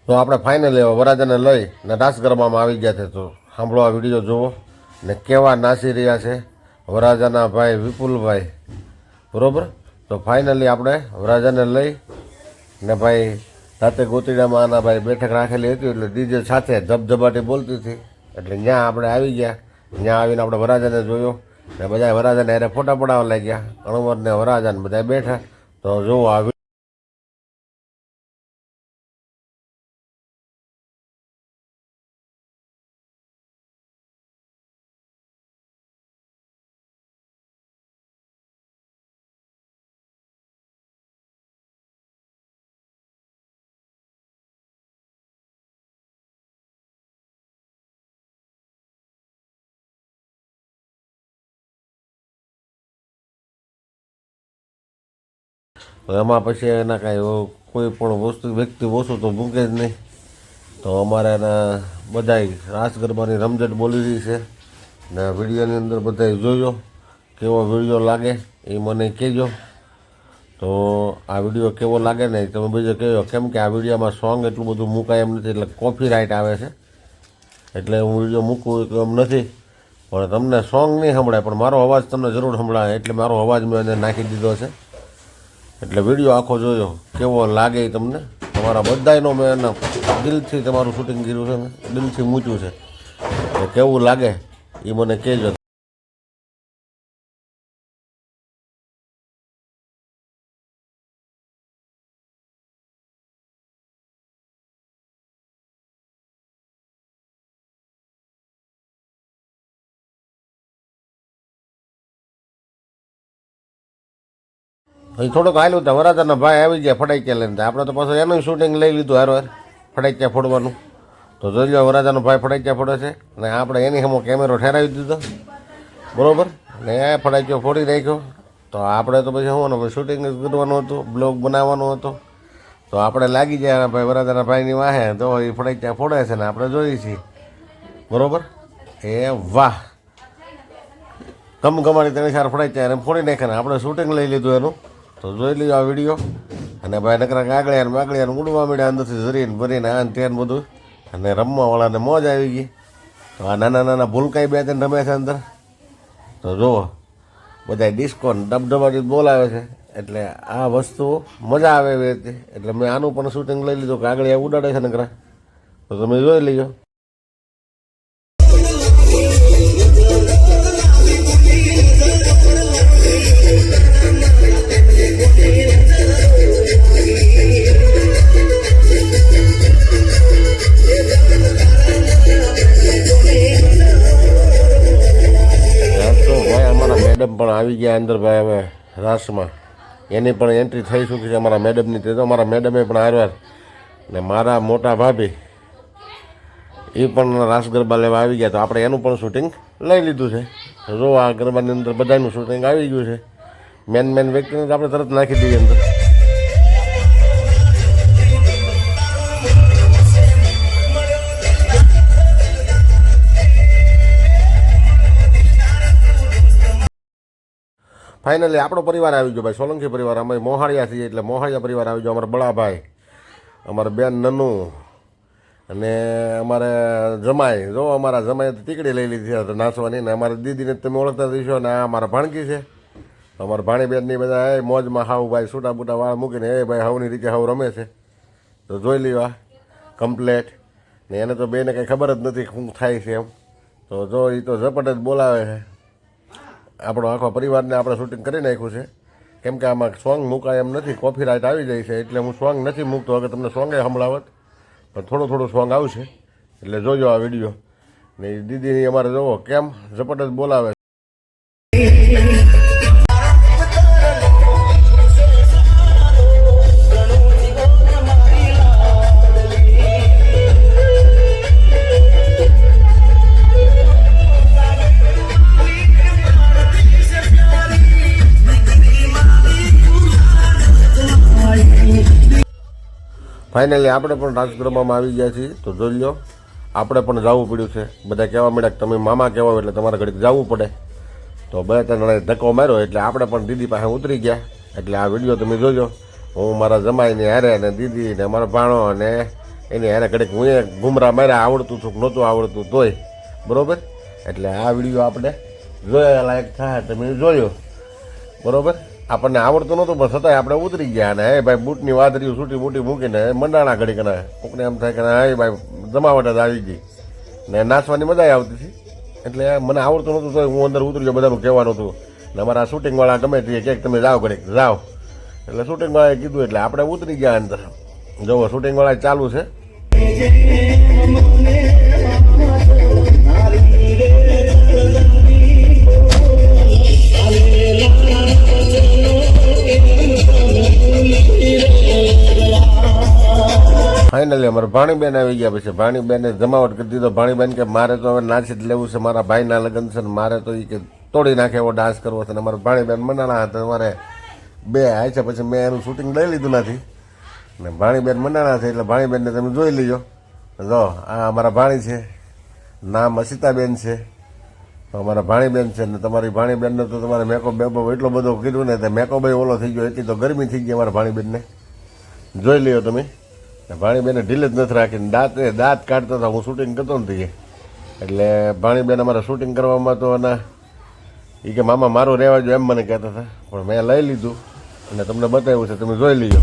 તો આપણે ફાઇનલી વરરાજાને લઈ ને રાસ ગરબામાં આવી ગયા છે. તો સાંભળો આ વિડીયો જુઓ ને કેવા નાસી રહ્યા છે વરરાજાના ભાઈ વિપુલભાઈ. બરાબર. તો ફાઇનલી આપણે વરરાજાને લઈ ને ભાઈ રાતે ગોતીડામાં આના ભાઈ બેઠક રાખેલી હતી એટલે ડીજે સાથે ધબધબાટી બોલતી હતી એટલે ત્યાં આપણે આવી ગયા. ત્યાં આવીને આપણે વરરાજાને જોયો ને બધા વરરાજાને એને ફોટા પડાવવા લાગ્યા. અણવરને વરરાજાને બધા બેઠા. તો જુઓ આ એમાં પછી એના કાંઈ કોઈ પણ વ્યક્તિ ઓછું તો મૂકે જ નહીં. તો અમારે એના બધાય રાસ ગરબાની રમઝટ બોલી રહી છે ને વિડીયોની અંદર બધાય જોયો. કેવો વિડીયો લાગે એ મને કહેજો. તો આ વિડીયો કેવો લાગે ને તમે બીજો કહેજો, કેમ કે આ વિડીયોમાં સોંગ એટલું બધું મૂકાય એમ નથી, એટલે કોપી રાઇટ આવે છે એટલે હું વિડીયો મૂકું એમ નથી. પણ તમને સોંગ નહીં સંભળાય પણ મારો અવાજ તમને જરૂર સંભળાય એટલે મારો અવાજ મેં એને નાખી દીધો છે. એટલે વિડીયો આખો જોયો કેવો લાગે એ તમને. તમારા બધાયનો મેં એના દિલથી તમારું શૂટિંગ કર્યું છે ને દિલથી મૂક્યું છે. કેવું લાગે એ મને કહેજો. અહીં થોડુંક હાલ્યું હતા વરરાજાના ભાઈ આવી ગયા ફટાક્યા લઈને. આપણે તો પાછું એનું શૂટિંગ લઈ લીધું હારવાર ફટાક્યા ફોડવાનું. તો જોઈ લો વરરાજાનો ભાઈ ફટાક્યા ફોડે છે અને આપણે એની સામે કેમેરો ઠેરાવી દીધો. બરાબર. ને એ ફટાક્યો ફોડી નાખ્યો. તો આપણે તો પછી શું શૂટિંગ કરવાનું હતું, બ્લોગ બનાવવાનો હતો. તો આપણે લાગી ગયા ભાઈ વરરાજાના ભાઈની વાહે. તો એ ફટાક્યા ફોડે છે ને આપણે જોઈએ છીએ. બરાબર. એ વાહ ગમાડી ત્રણ ચાર ફટાક્યા એને ફોડી નાખ્યા ને આપણે શૂટિંગ લઈ લીધું એનું. તો જોઈ લીધો આ વિડીયો. અને ભાઈ નકરા કાગળિયાને ઉડવા મળ્યા અંદરથી જરીને ભરીને આને ત્યાં બધું. અને રમવાવાળાને મોજ આવી ગઈ. તો આ નાના નાના ભૂલકાઈ બે ત્રણ રમે છે અંદર. તો જુઓ બધા ડિસ્કો ડબડબાટી બોલાવે છે એટલે આ વસ્તુ મજા આવે એવી હતી. એટલે મેં આનું પણ શૂટિંગ લઈ લીધું. કાગળિયા ઉડાડે છે નકરા. તો તમે જોઈ લેજો. મેડમ પણ આવી ગયા અંદર ભાઈ હવે રાસમાં. એની પણ એન્ટ્રી થઈ ચૂકી છે અમારા મેડમની. તે તો અમારા મેડમે પણ આવ્યા ને મારા મોટા ભાભી એ પણ રાસ ગરબા લેવા આવી ગયા. તો આપણે એનું પણ શૂટિંગ લઈ લીધું છે. જો આ ગરબાની અંદર બધાનું શૂટિંગ આવી ગયું છે. મેન વ્યક્તિને તો આપણે તરત નાખી દઈએ અંદર. ફાઇનલી આપણો પરિવાર આવી ગયો ભાઈ, સોલંકી પરિવાર. અમે મોહાળિયા છીએ એટલે મોહાળિયા પરિવાર આવી ગયો. અમારા બળાભાઈ, અમારા બેન નનુ અને અમારે જમાઈ. જો અમારા જમાઈ ટીકડી લઈ લીધી નાચવાની. ને અમારા દીદીને તમે ઓળખતા દઈશો. ને આ અમારા ભાણકી છે. અમારા ભાણી બેનની બધા એ મોજમાં હાવ ભાઈ છૂટા બૂટા વાળ મૂકીને એ ભાઈ હાવની રીતે હાવ રમે છે. તો જોઈ લ્યો કમ્પ્લેટ. ને એને તો બેને કંઈ ખબર જ નથી શું થાય છે એમ. તો જો એ તો ઝપટ જ બોલાવે છે. આપણો આખો પરિવારને આપણે શૂટિંગ કરી નાખ્યું છે. કેમ કે આમાં સોંગ મૂકાય એમ નથી, કોપી રાઇટ આવી જાય છે એટલે હું સોંગ નથી મૂકતો. હવે તમને સોંગે સંભળાવત પણ થોડું સોંગ આવશે એટલે જોજો આ વિડીયો. ને દીદીની અમારે જોવો કેમ ઝપટ જ બોલાવે. ફાઇનલી આપણે પણ રાસ ગરબામાં આવી ગયા છીએ. તો જોઈ લો આપણે પણ જવું પડ્યું છે. બધા કહેવા મળ્યા કે તમે મામા કહેવા એટલે તમારે ઘડીક જવું પડે. તો બે ત્રણ ધક્કો માર્યો એટલે આપણે પણ દીદી પાસે ઉતરી ગયા. એટલે આ વિડીયો તમે જોજો. હું મારા જમાઈને હારે અને દીદી ને મારા ભાણો અને એને એને ઘડીક હું ઘૂમરા માર્યા આવડતું હતું નહોતું આવડતું તોય બરાબર. એટલે આ વિડીયો આપણે જોયા લાયક થાય તમે જોયો બરાબર. આપણને આવડતું નહોતું પણ છતાંય આપણે ઉતરી ગયા અને હે ભાઈ બૂટની વાદળીઓ છૂટી બૂટી મૂકીને મંડાણા ઘડીક ને કોકને એમ થાય કે હે ભાઈ જમાવટ જ આવી ગઈ ને નાચવાની મજા આવતી હતી. એટલે મને આવડતું નહોતું તો હું અંદર ઉતરી ગયો બધાનું કહેવાનું હતું ને અમારા શૂટિંગવાળા ગમે તે ક્યાંક તમે જાઓ ઘડીક જાઓ એટલે શૂટિંગવાળાએ કીધું એટલે આપણે ઉતરી ગયા અંદર. જુઓ શૂટિંગવાળા ચાલુ છે. ફાઇનલી અમારે ભાણીબેન આવી ગયા પછી ભાણીબેને જમાવટ કરી દીધો. ભાણીબેન કે મારે તો હવે નાચી જ લેવું છે, મારા ભાઈના લગ્ન છે ને મારે તો એ કે તોડી નાખે એવો ડાન્સ કરવો છે. ને અમારે ભાણીબેન મનાણા હતા અમારે બે આય છે પછી મેં એનું શૂટિંગ લઈ લીધું નથી ને ભાણીબેન મનાણા છે એટલે ભાણીબેનને તમે જોઈ લીજો. જો આ અમારા ભાણી છે, નામ અસિતાબેન છે, અમારા ભાણીબેન છે ને તમારી ભાણીબેનને તો તમારે મેકઅપ બેકઅપ એટલો બધો કીધું ને તો મેકઅપ ઓલો થઈ ગયો એટલી તો ગરમી થઈ ગઈ અમારા ભાણીબેનને. જોઈ લ્યો તમે. ભાણીબેને ઢીલ જ નથી રાખીને દાંત કાઢતા હતા હું શૂટિંગ કરતો નથી એટલે ભાણીબેન અમારે શૂટિંગ કરવામાં તો અને એ કે મામા મારું રહેવા જો એમ મને કહેતા હતા પણ મેં લઈ લીધું અને તમને બતાવ્યું છે તમે જોઈ લીજો.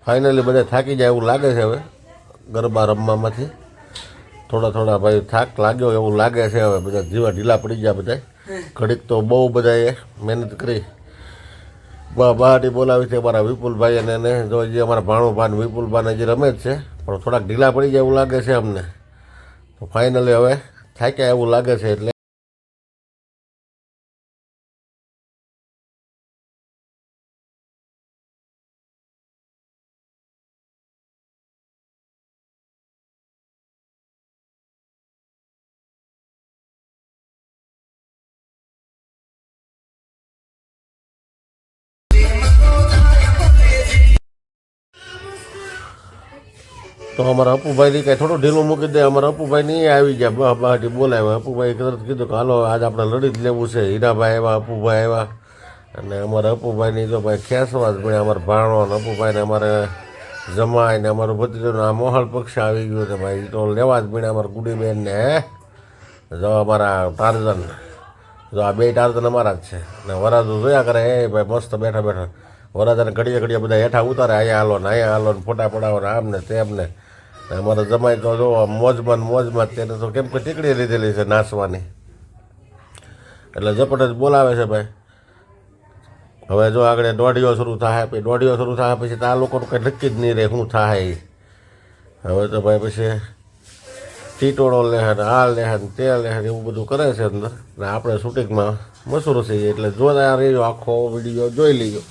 ફાઇનલી બધા થાકી જાય એવું લાગે છે હવે ગરબા રમવામાંથી થોડા ભાઈ થાક લાગ્યો એવું લાગે છે. હવે બધા જીવા ઢીલા પડી ગયા બધા. ઘડીક તો બહુ બધાએ મહેનત કરી બહારથી બોલાવી છે અમારા વિપુલભાઈ અને એને જો જે અમારા ભાણુભાઈ વિપુલભાઈ હજી રમે જ છે પણ થોડાક ઢીલા પડી જાય એવું લાગે છે અમને. તો ફાઇનલી હવે થાક્યા એવું લાગે છે એટલે તો અમારા અપુભાઈની કાંઈ થોડું ઢીલું મૂકી દે. અમારા અપુભાઈ નહીં આવી ગયા બહારથી બોલાવ્યા. અપુભાઈ તરત કીધું કે હાલો આજ આપણે લડી જ લેવું છે. હીરાભાઈ આવ્યા, અપુભાઈ આવ્યા અને અમારા અપુભાઈની તો ભાઈ ખેંચવા જ પડે. અમારા ભાણો ને અપુભાઈને અમારે જમાય ને અમારું ભત્રીજોનું આ મોહાળ પક્ષ આવી ગયું છે ભાઈ તો લેવા જ પડે. અમારા ગુડીબેન ને જો અમારા ટાર્ઝન જો આ બે ટાર્ઝન અમારા જ છે ને વરાજુ જોયા કરે એ ભાઈ મસ્ત બેઠા બેઠા વરાજાને ઘડીએ બધા હેઠા ઉતારે અહીંયા હાલો ને ફોટા પડાવો ને આમ ને તેમ ને. અમારે જમાઈ તો જો મોજમાં તેને તો કેમ કે ટીકડી લીધેલી છે નાચવાની એટલે ઝપટ જ બોલાવે છે ભાઈ. હવે જો આગળ દોઢિયો શરૂ થાય પછી દોઢિયો શરૂ થાય પછી તો આ લોકોનું કંઈ નક્કી જ નહીં રહે શું થાય. હવે તો ભાઈ પછી ટીટોળો લે ને આ લે ને તે લે એવું બધું કરે છે અંદર ને આપણે શૂટિંગમાં મશહૂર છીએ એટલે જોતા રહેજો આખો વિડીયો જોઈ લેજો.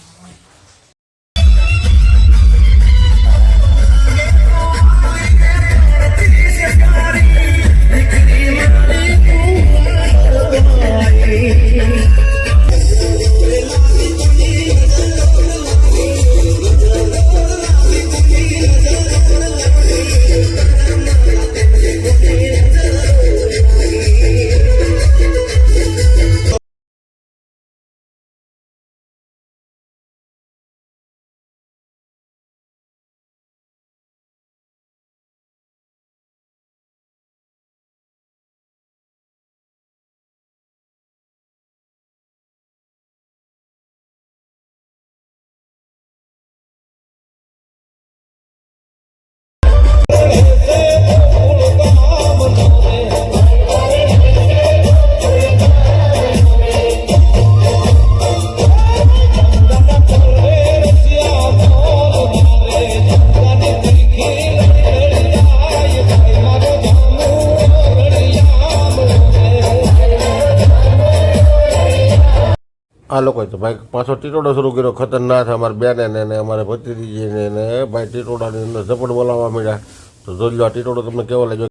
આ લોકોએ તો ભાઈ પાછો ટીટોડો શરૂ કર્યો ખતરનાક અમારે બેને ને અમારે ભત્રીજીને ને ભાઈ ટીટોડાની અંદર ઝપટ બોલાવવા મળ્યા. તો જોઈ લો આ ટીટોડો તમને કેવો લાગ્યો.